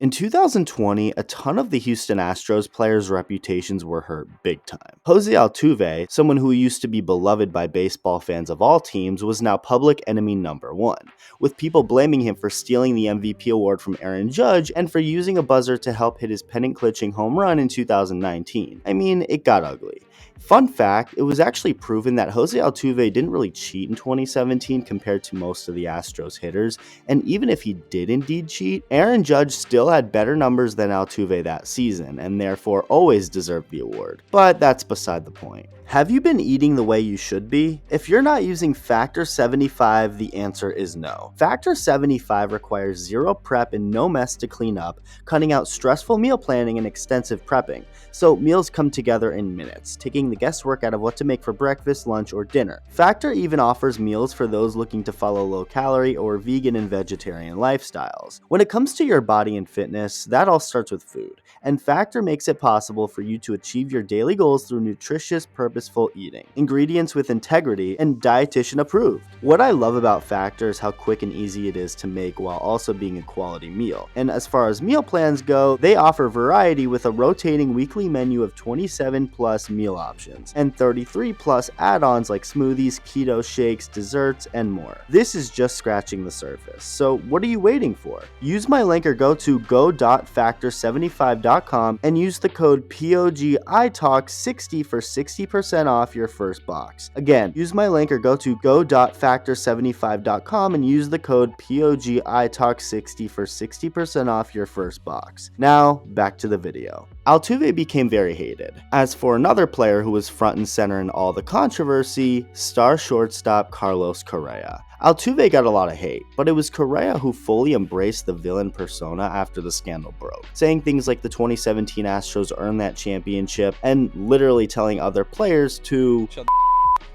In 2020, a ton of the Houston Astros players' reputations were hurt big time. Jose Altuve, someone who used to be beloved by baseball fans of all teams, was now public enemy number one, with people blaming him for stealing the MVP award from Aaron Judge and for using a buzzer to help hit his pennant-clinching home run in 2019. I mean, it got ugly. Fun fact, it was actually proven that Jose Altuve didn't really cheat in 2017 compared to most of the Astros hitters, and even if he did indeed cheat, Aaron Judge still had better numbers than Altuve that season, and therefore always deserved the award. But that's beside the point. Have you been eating the way you should be? If you're not using Factor 75, the answer is no. Factor 75 requires zero prep and no mess to clean up, cutting out stressful meal planning and extensive prepping, so meals come together in minutes, taking the guesswork out of what to make for breakfast, lunch, or dinner. Factor even offers meals for those looking to follow low-calorie or vegan and vegetarian lifestyles. When it comes to your body and fitness, that all starts with food, and Factor makes it possible for you to achieve your daily goals through nutritious, purposeful eating, ingredients with integrity, and dietitian approved. What I love about Factor is how quick and easy it is to make while also being a quality meal. And as far as meal plans go, they offer variety with a rotating weekly menu of 27 plus meal options and 33 plus add-ons like smoothies, keto shakes, desserts, and more. This is just scratching the surface. So what are you waiting for? Use my link or go to go.factor75.com and use the code POGITALK60 for 60% off your first box. Again, use my link or go to go.factor75.com and use the code POGITALK60 for 60% off your first box. Now, back to the video. Altuve became very hated. As for another player who was front and center in all the controversy, star shortstop Carlos Correa. Altuve got a lot of hate, but it was Correa who fully embraced the villain persona after the scandal broke, saying things like the 2017 Astros earned that championship and literally telling other players to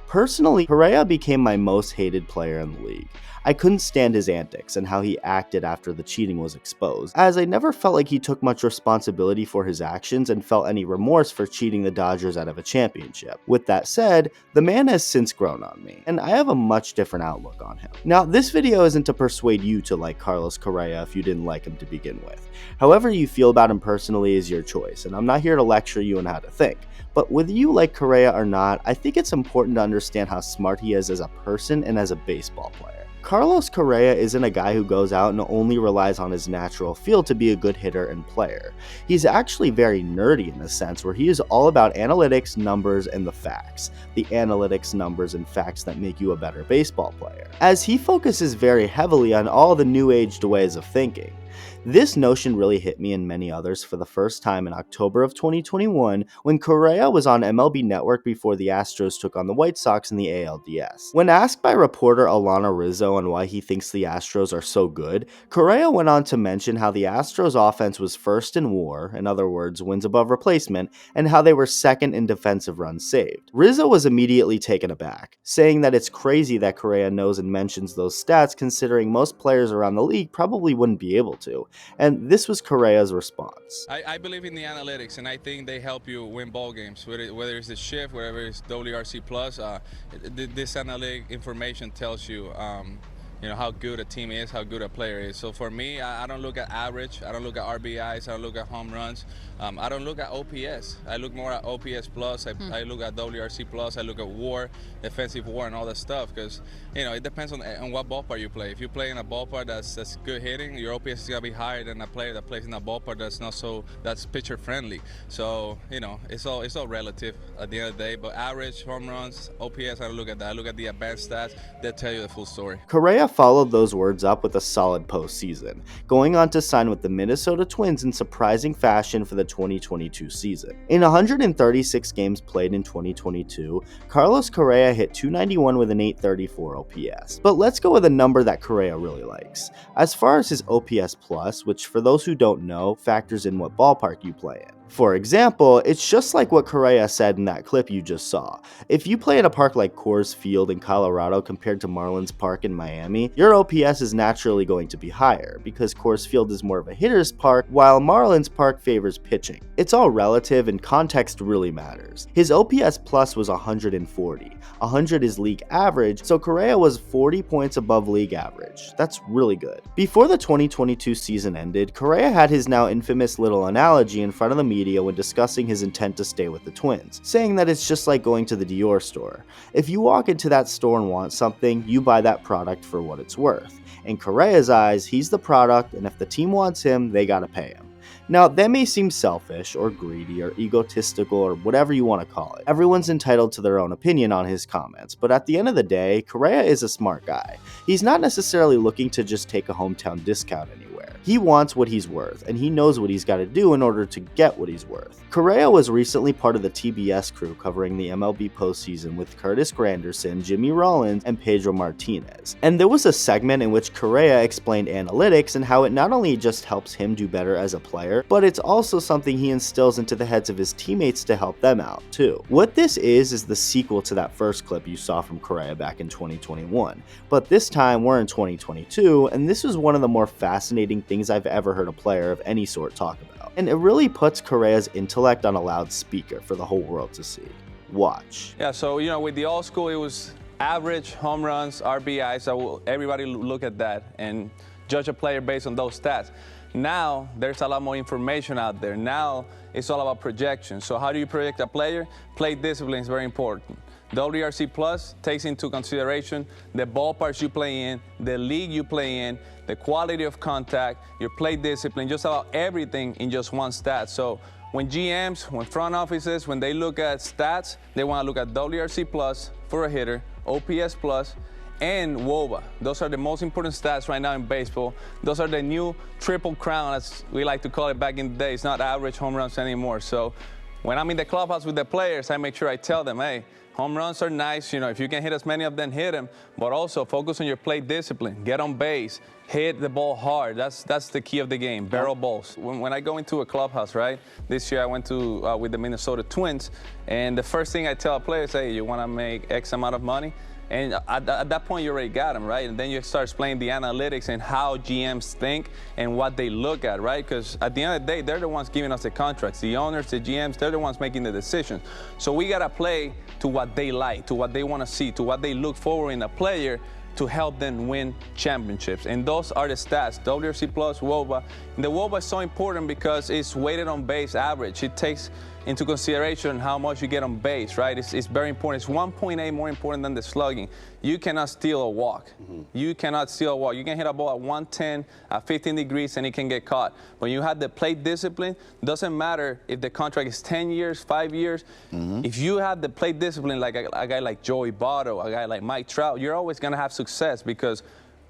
Personally, Correa became my most hated player in the league. I couldn't stand his antics and how he acted after the cheating was exposed, as I never felt like he took much responsibility for his actions and felt any remorse for cheating the Dodgers out of a championship. With that said, the man has since grown on me, and I have a much different outlook on him. Now, this video isn't to persuade you to like Carlos Correa if you didn't like him to begin with. However you feel about him personally is your choice, and I'm not here to lecture you on how to think. But whether you like Correa or not, I think it's important to understand how smart he is as a person and as a baseball player. Carlos Correa isn't a guy who goes out and only relies on his natural feel to be a good hitter and player. He's actually very nerdy in a sense where he is all about analytics, numbers, and the facts. The analytics, numbers, and facts that make you a better baseball player. As he focuses very heavily on all the new-aged ways of thinking. This notion really hit me and many others for the first time in October of 2021 when Correa was on MLB Network before the Astros took on the White Sox in the ALDS. When asked by reporter Alana Rizzo on why he thinks the Astros are so good, Correa went on to mention how the Astros offense was first in WAR, in other words, wins above replacement, and how they were second in defensive runs saved. Rizzo was immediately taken aback, saying that it's crazy that Correa knows and mentions those stats considering most players around the league probably wouldn't be able to. And this was Correa's response. I believe in the analytics, and I think they help you win ball games, whether it's the shift, whether it's WRC+. This analytic information tells you how good a team is, how good a player is. So for me, I don't look at average, I don't look at RBIs, I don't look at home runs, I don't look at OPS. I look more at OPS+, I look at WRC+, I look at WAR, defensive WAR, and all that stuff, because it depends on what ballpark you play. If you play in a ballpark that's good hitting, your OPS is gonna be higher than a player that plays in a ballpark that's pitcher friendly. So it's all relative at the end of the day. But average, home runs, OPS, I don't look at that. I look at the advanced stats that tell you the full story. Correa followed those words up with a solid postseason, going on to sign with the Minnesota Twins in surprising fashion for the 2022 season. In 136 games played in 2022, Carlos Correa hit .291 with an .834 OPS. But let's go with a number that Correa really likes. As far as his OPS+, which for those who don't know, factors in what ballpark you play in. For example, it's just like what Correa said in that clip you just saw. If you play at a park like Coors Field in Colorado compared to Marlins Park in Miami, your OPS is naturally going to be higher, because Coors Field is more of a hitter's park, while Marlins Park favors pitching. It's all relative and context really matters. His OPS plus was 140. 100 is league average, so Correa was 40 points above league average. That's really good. Before the 2022 season ended, Correa had his now infamous little analogy in front of the media when discussing his intent to stay with the Twins, saying that it's just like going to the Dior store. If you walk into that store and want something, you buy that product for what it's worth. In Correa's eyes, he's the product, and if the team wants him, they gotta pay him. Now, that may seem selfish or greedy or egotistical or whatever you want to call it. Everyone's entitled to their own opinion on his comments, but at the end of the day, Correa is a smart guy. He's not necessarily looking to just take a hometown discount anywhere. He wants what he's worth, and he knows what he's got to do in order to get what he's worth. Correa was recently part of the TBS crew covering the MLB postseason with Curtis Granderson, Jimmy Rollins, and Pedro Martinez. And there was a segment in which Correa explained analytics and how it not only just helps him do better as a player, but it's also something he instills into the heads of his teammates to help them out too. What this is the sequel to that first clip you saw from Correa back in 2021. But this time we're in 2022, and this was one of the more fascinating things I've ever heard a player of any sort talk about. And it really puts Correa's intellect on a loudspeaker for the whole world to see. Watch. Yeah, so with the old school, it was average, home runs, RBI, so everybody look at that and judge a player based on those stats. Now, there's a lot more information out there. Now, it's all about projection. So how do you project a player? Play discipline is very important. WRC Plus takes into consideration the ballparks you play in, the league you play in, the quality of contact, your play discipline, just about everything in just one stat. So when GMs, when front offices, when they look at stats, they want to look at WRC Plus for a hitter, OPS Plus, and WOBA. Those are the most important stats right now in baseball. Those are the new triple crown, as we like to call it back in the day. It's not average home runs anymore. So when I'm in the clubhouse with the players, I make sure I tell them, hey, home runs are nice. If you can hit as many of them, hit them. But also focus on your play discipline. Get on base. Hit the ball hard. That's the key of the game. Barrel balls. When I go into a clubhouse, right? This year I went to with the Minnesota Twins, and the first thing I tell players, hey, you want to make X amount of money? And at that point, you already got them, right? And then you start explaining the analytics and how GMs think and what they look at, right? Because at the end of the day, they're the ones giving us the contracts. The owners, the GMs, they're the ones making the decisions. So we got to play to what they like, to what they want to see, to what they look forward in a player to help them win championships. And those are the stats, WRC Plus, WOBA. And the WOBA is so important because it's weighted on base average. It takes into consideration how much you get on base, right? It's very important. It's 1.8 more important than the slugging. You cannot steal a walk. You cannot steal a walk. You can hit a ball at 110, at 15 degrees, and it can get caught. When you have the plate discipline, doesn't matter if the contract is 10 years, 5 years. If you have the plate discipline like a guy like Joey Votto, a guy like Mike Trout, you're always going to have success because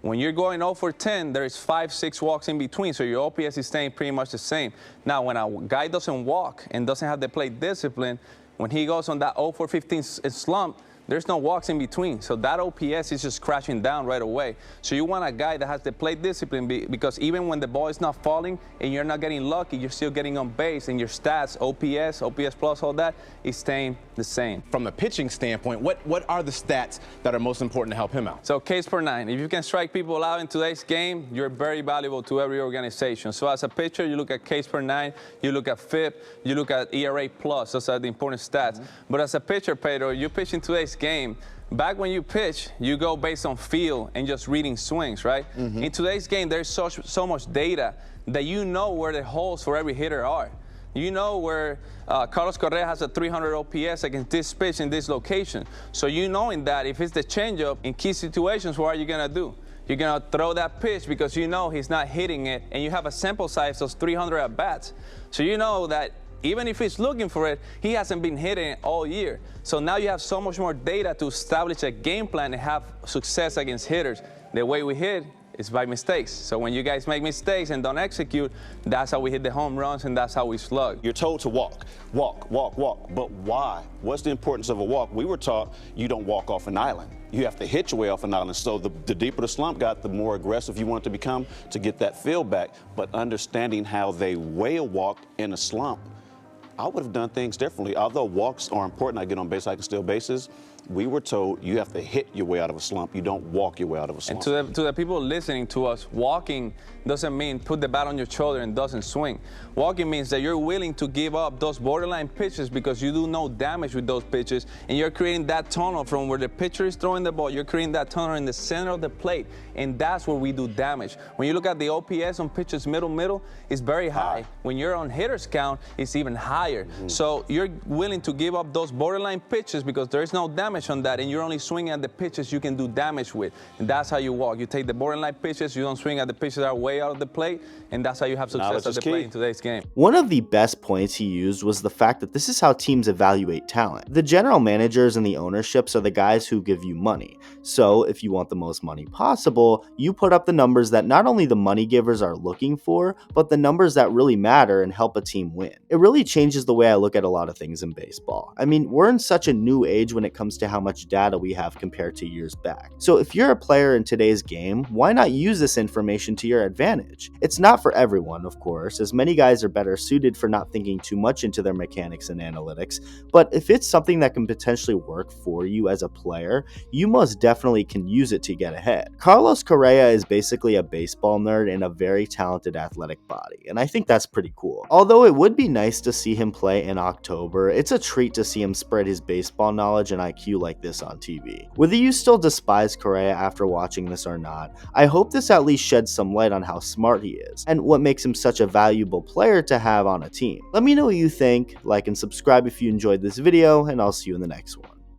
when you're going 0 for 10, there's 5, 6 walks in between, so your OPS is staying pretty much the same. Now, when a guy doesn't walk and doesn't have the plate discipline, when he goes on that 0 for 15 slump, there's no walks in between. So that OPS is just crashing down right away. So you want a guy that has the plate discipline because even when the ball is not falling and you're not getting lucky, you're still getting on base and your stats, OPS Plus, all that is staying the same. From a pitching standpoint, what are the stats that are most important to help him out? So Ks per 9. If you can strike people out in today's game, you're very valuable to every organization. So as a pitcher, you look at Ks per 9, you look at FIP, you look at ERA Plus. Those are the important stats. But as a pitcher, Pedro, you pitch in today's game. Back when you pitch, you go based on feel and just reading swings, right? In today's game, there's so much data that you know where the holes for every hitter are. You know where Carlos Correa has a 300 OPS against this pitch in this location. So you knowing that if it's the changeup in key situations, what are you going to do? You're going to throw that pitch because you know he's not hitting it, and you have a sample size of 300 at-bats. So you know that even if he's looking for it, he hasn't been hitting it all year. So now you have so much more data to establish a game plan and have success against hitters. The way we hit is by mistakes. So when you guys make mistakes and don't execute, that's how we hit the home runs and that's how we slug. You're told to walk. But why? What's the importance of a walk? We were taught you don't walk off an island. You have to hit your way off an island. So the deeper the slump got, the more aggressive you want it to become to get that feel back. But understanding how they weigh a walk in a slump I would have done things differently. Although walks are important, I get on base, I can steal bases. We were told you have to hit your way out of a slump. You don't walk your way out of a slump. And to the people listening to us, walking doesn't mean put the bat on your shoulder and doesn't swing. Walking means that you're willing to give up those borderline pitches because you do no damage with those pitches, and you're creating that tunnel from where the pitcher is throwing the ball. You're creating that tunnel in the center of the plate, and that's where we do damage. When you look at the OPS on pitches middle, it's very high. When you're on hitters count, it's even higher. So you're willing to give up those borderline pitches because there is no damage on that, and you're only swinging at the pitches you can do damage with, and that's how you walk. You take the borderline pitches, you don't swing at the pitches that are way out of the plate, and that's how you have success at the plate in today's game. One of the best points he used was the fact that this is how teams evaluate talent. The general managers and the ownerships are the guys who give you money. So if you want the most money possible, you put up the numbers that not only the money givers are looking for, but the numbers that really matter and help a team win. It really changes the way I look at a lot of things in baseball. I mean, we're in such a new age when it comes to how much data we have compared to years back. So if you're a player in today's game, why not use this information to your advantage? It's not for everyone, of course, as many guys are better suited for not thinking too much into their mechanics and analytics, but if it's something that can potentially work for you as a player, you most definitely can use it to get ahead. Carlos Correa is basically a baseball nerd in a very talented athletic body, and I think that's pretty cool. Although it would be nice to see him play in October, it's a treat to see him spread his baseball knowledge and IQ like this on TV. Whether you still despise Correa after watching this or not, I hope this at least sheds some light on how smart he is, and what makes him such a valuable player to have on a team. Let me know what you think, like and subscribe if you enjoyed this video, and I'll see you in the next one.